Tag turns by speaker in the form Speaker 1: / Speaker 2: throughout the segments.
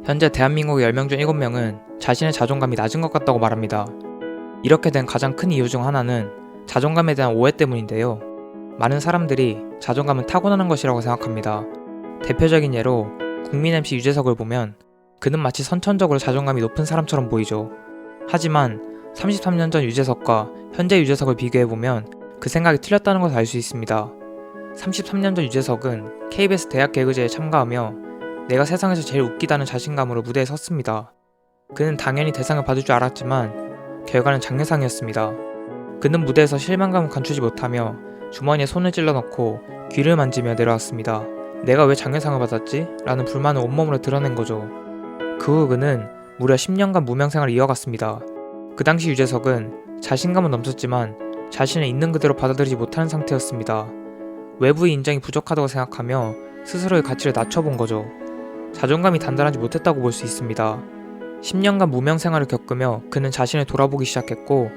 Speaker 1: 현재 대한민국의 10명 중 7명은 자신의 자존감이 낮은 것 같다고 말합니다. 이렇게 된 가장 큰 이유 중 하나는 자존감에 대한 오해 때문인데요. 많은 사람들이 자존감은 타고나는 것이라고 생각합니다. 대표적인 예로 국민 MC 유재석을 보면 그는 마치 선천적으로 자존감이 높은 사람처럼 보이죠. 하지만 33년 전 유재석과 현재 유재석을 비교해보면 그 생각이 틀렸다는 것을 알 수 있습니다. 33년 전 유재석은 KBS 대학 개그제에 참가하며 내가 세상에서 제일 웃기다는 자신감으로 무대에 섰습니다. 그는 당연히 대상을 받을 줄 알았지만 결과는 장려상이었습니다. 그는 무대에서 실망감을 감추지 못하며 주머니에 손을 찔러 넣고 귀를 만지며 내려왔습니다. 내가 왜 장려상을 받았지? 라는 불만을 온몸으로 드러낸 거죠. 그 후 그는 무려 10년간 무명생활을 이어갔습니다. 그 당시 유재석은 자신감은 넘쳤지만 자신을 있는 그대로 받아들이지 못하는 상태였습니다. 외부의 인정이 부족하다고 생각하며 스스로의 가치를 낮춰본 거죠. 자존감이 단단하지 못했다고 볼 수 있습니다. 10년간 무명생활을 겪으며 그는 자신을 돌아보기 시작했고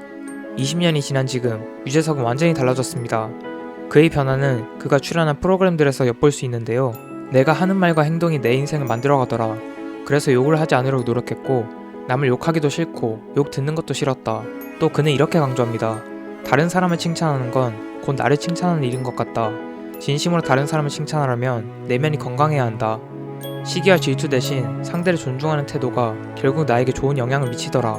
Speaker 1: 20년이 지난 지금 유재석은 완전히 달라졌습니다. 그의 변화는 그가 출연한 프로그램들에서 엿볼 수 있는데요. 내가 하는 말과 행동이 내 인생을 만들어가더라. 그래서 욕을 하지 않으려고 노력했고 남을 욕하기도 싫고 욕 듣는 것도 싫었다. 또 그는 이렇게 강조합니다. 다른 사람을 칭찬하는 건 곧 나를 칭찬하는 일인 것 같다. 진심으로 다른 사람을 칭찬하려면 내면이 건강해야 한다. 시기와 질투 대신 상대를 존중하는 태도가 결국 나에게 좋은 영향을 미치더라.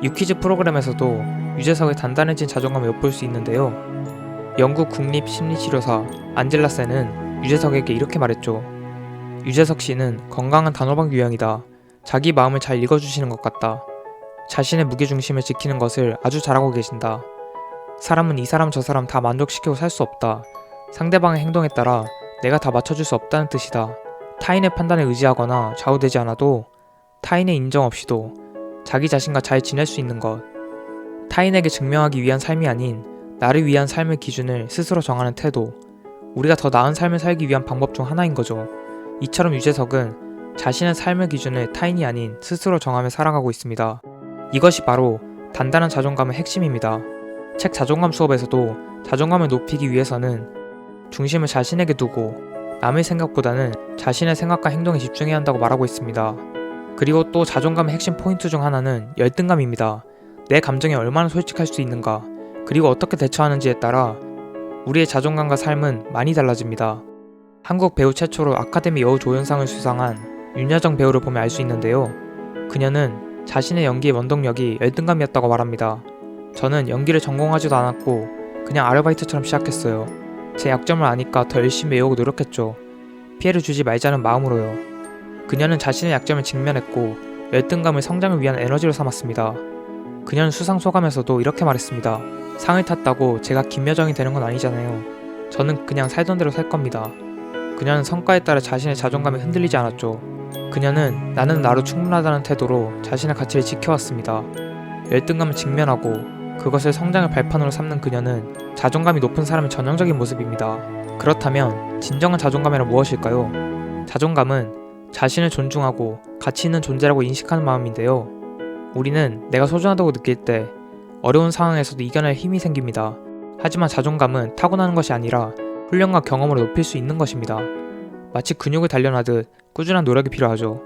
Speaker 1: 유퀴즈 프로그램에서도 유재석의 단단해진 자존감을 엿볼 수 있는데요. 영국 국립심리치료사 안젤라 센은 유재석에게 이렇게 말했죠. 유재석 씨는 건강한 단호박 유형이다. 자기 마음을 잘 읽어주시는 것 같다. 자신의 무게중심을 지키는 것을 아주 잘하고 계신다. 사람은 이 사람 저 사람 다 만족시키고 살 수 없다. 상대방의 행동에 따라 내가 다 맞춰줄 수 없다는 뜻이다. 타인의 판단에 의지하거나 좌우되지 않아도 타인의 인정 없이도 자기 자신과 잘 지낼 수 있는 것. 타인에게 증명하기 위한 삶이 아닌 나를 위한 삶의 기준을 스스로 정하는 태도. 우리가 더 나은 삶을 살기 위한 방법 중 하나인 거죠. 이처럼 유재석은 자신의 삶의 기준을 타인이 아닌 스스로 정하며 살아가고 있습니다. 이것이 바로 단단한 자존감의 핵심입니다. 책 자존감 수업에서도 자존감을 높이기 위해서는 중심을 자신에게 두고 남의 생각보다는 자신의 생각과 행동에 집중해야 한다고 말하고 있습니다. 그리고 또 자존감의 핵심 포인트 중 하나는 열등감입니다. 내 감정에 얼마나 솔직할 수 있는가, 그리고 어떻게 대처하는지에 따라 우리의 자존감과 삶은 많이 달라집니다. 한국 배우 최초로 아카데미 여우조연상을 수상한 윤여정 배우를 보면 알 수 있는데요. 그녀는 자신의 연기의 원동력이 열등감이었다고 말합니다. 저는 연기를 전공하지도 않았고 그냥 아르바이트처럼 시작했어요. 제 약점을 아니까 더 열심히 외우고 노력했죠. 피해를 주지 말자는 마음으로요. 그녀는 자신의 약점을 직면했고 열등감을 성장을 위한 에너지로 삼았습니다. 그녀는 수상 소감에서도 이렇게 말했습니다. 상을 탔다고 제가 김여정이 되는 건 아니잖아요. 저는 그냥 살던 대로 살 겁니다. 그녀는 성과에 따라 자신의 자존감이 흔들리지 않았죠. 그녀는 나는 나로 충분하다는 태도로 자신의 가치를 지켜왔습니다. 열등감을 직면하고 그것을 성장의 발판으로 삼는 그녀는 자존감이 높은 사람의 전형적인 모습입니다. 그렇다면 진정한 자존감이란 무엇일까요? 자존감은 자신을 존중하고 가치 있는 존재라고 인식하는 마음인데요. 우리는 내가 소중하다고 느낄 때 어려운 상황에서도 이겨낼 힘이 생깁니다. 하지만 자존감은 타고나는 것이 아니라 훈련과 경험으로 높일 수 있는 것입니다. 마치 근육을 단련하듯 꾸준한 노력이 필요하죠.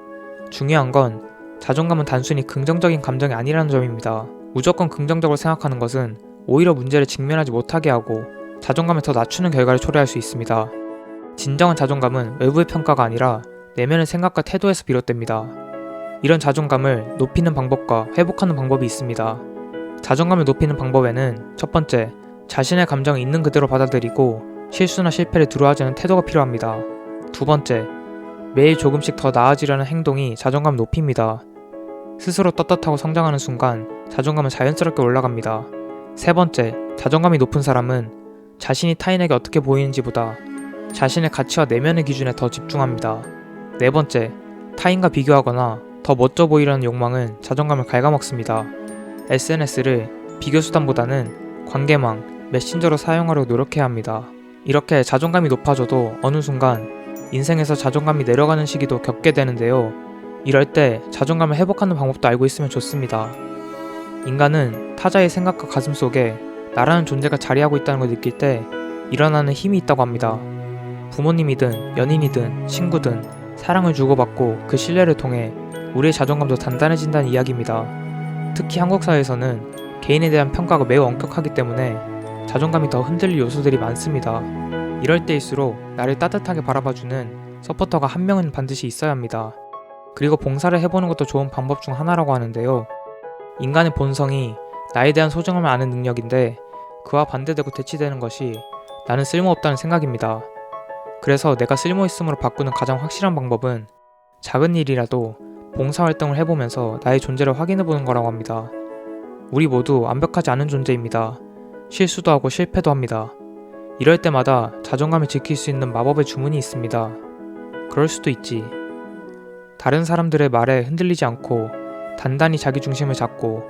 Speaker 1: 중요한 건 자존감은 단순히 긍정적인 감정이 아니라는 점입니다. 무조건 긍정적으로 생각하는 것은 오히려 문제를 직면하지 못하게 하고 자존감을 더 낮추는 결과를 초래할 수 있습니다. 진정한 자존감은 외부의 평가가 아니라 내면의 생각과 태도에서 비롯됩니다. 이런 자존감을 높이는 방법과 회복하는 방법이 있습니다. 자존감을 높이는 방법에는 첫 번째, 자신의 감정을 있는 그대로 받아들이고 실수나 실패를 두려워하지 않는 태도가 필요합니다. 두 번째, 매일 조금씩 더 나아지려는 행동이 자존감을 높입니다. 스스로 떳떳하고 성장하는 순간 자존감은 자연스럽게 올라갑니다. 세 번째, 자존감이 높은 사람은 자신이 타인에게 어떻게 보이는지보다 자신의 가치와 내면의 기준에 더 집중합니다. 네 번째, 타인과 비교하거나 더 멋져 보이려는 욕망은 자존감을 갉아먹습니다. SNS를 비교수단보다는 관계망, 메신저로 사용하려고 노력해야 합니다. 이렇게 자존감이 높아져도 어느 순간 인생에서 자존감이 내려가는 시기도 겪게 되는데요. 이럴 때 자존감을 회복하는 방법도 알고 있으면 좋습니다. 인간은 타자의 생각과 가슴 속에 나라는 존재가 자리하고 있다는 걸 느낄 때 일어나는 힘이 있다고 합니다. 부모님이든 연인이든 친구든 사랑을 주고받고 그 신뢰를 통해 우리의 자존감도 단단해진다는 이야기입니다. 특히 한국 사회에서는 개인에 대한 평가가 매우 엄격하기 때문에 자존감이 더 흔들릴 요소들이 많습니다. 이럴 때일수록 나를 따뜻하게 바라봐주는 서포터가 한 명은 반드시 있어야 합니다. 그리고 봉사를 해보는 것도 좋은 방법 중 하나라고 하는데요. 인간의 본성이 나에 대한 소중함을 아는 능력인데 그와 반대되고 대치되는 것이 나는 쓸모없다는 생각입니다. 그래서 내가 쓸모있음으로 바꾸는 가장 확실한 방법은 작은 일이라도 봉사활동을 해보면서 나의 존재를 확인해보는 거라고 합니다. 우리 모두 완벽하지 않은 존재입니다. 실수도 하고 실패도 합니다. 이럴 때마다 자존감을 지킬 수 있는 마법의 주문이 있습니다. 그럴 수도 있지. 다른 사람들의 말에 흔들리지 않고 단단히 자기 중심을 잡고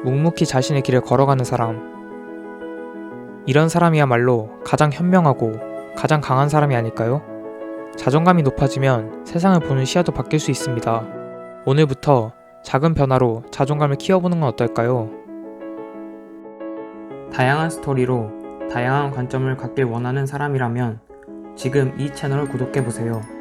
Speaker 1: 묵묵히 자신의 길을 걸어가는 사람. 이런 사람이야말로 가장 현명하고 가장 강한 사람이 아닐까요? 자존감이 높아지면 세상을 보는 시야도 바뀔 수 있습니다. 오늘부터 작은 변화로 자존감을 키워보는 건 어떨까요? 다양한 스토리로 다양한 관점을 갖길 원하는 사람이라면 지금 이 채널을 구독해보세요.